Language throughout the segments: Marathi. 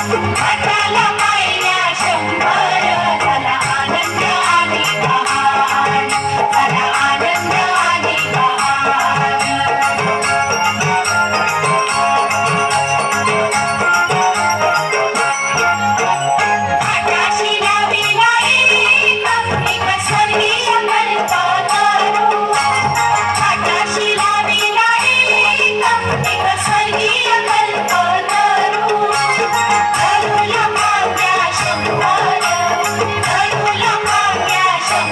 घाटाला पायऱ्या 100 झाला आनंद आणि बहार झाला आनंद आणि बहार घाटाशी लाविला एक स्वर्गीय कल्पतरू घाटाशी लाविला एक स्वर्गीय कल्पतरू धरूला माग्या 100 धरूला माग्या 100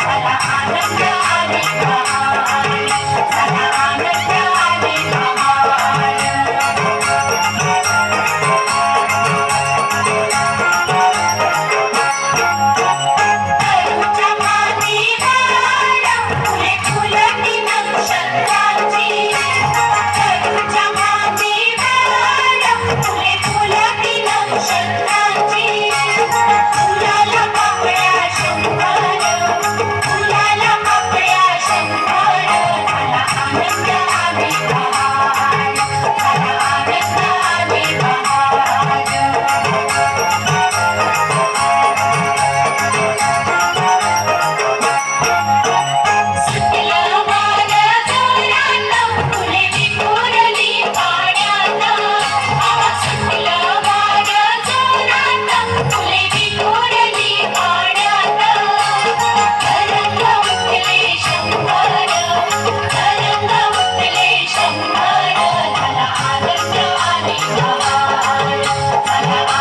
झाला आनंद आणि बहार झाला आनंद आणि बहार धरूच्या मांडीवर फुले फुलती नक्षत्राची धरूच्या मांडीवर फुले फुलती नक्षत्राची फुलाला पाकळ्या 100 फुलाला पाकळ्या 100 झाला आनंद आणि बहार झाला आनंद आणि बहार सुटलं वार जोरात फुले विखुरली पाण्यात सुटलं वार जोरात फुले विखुरली पाण्यात तरंग उठले 100 तरंग उठले 100 झाला आनंद आणि बहार झाला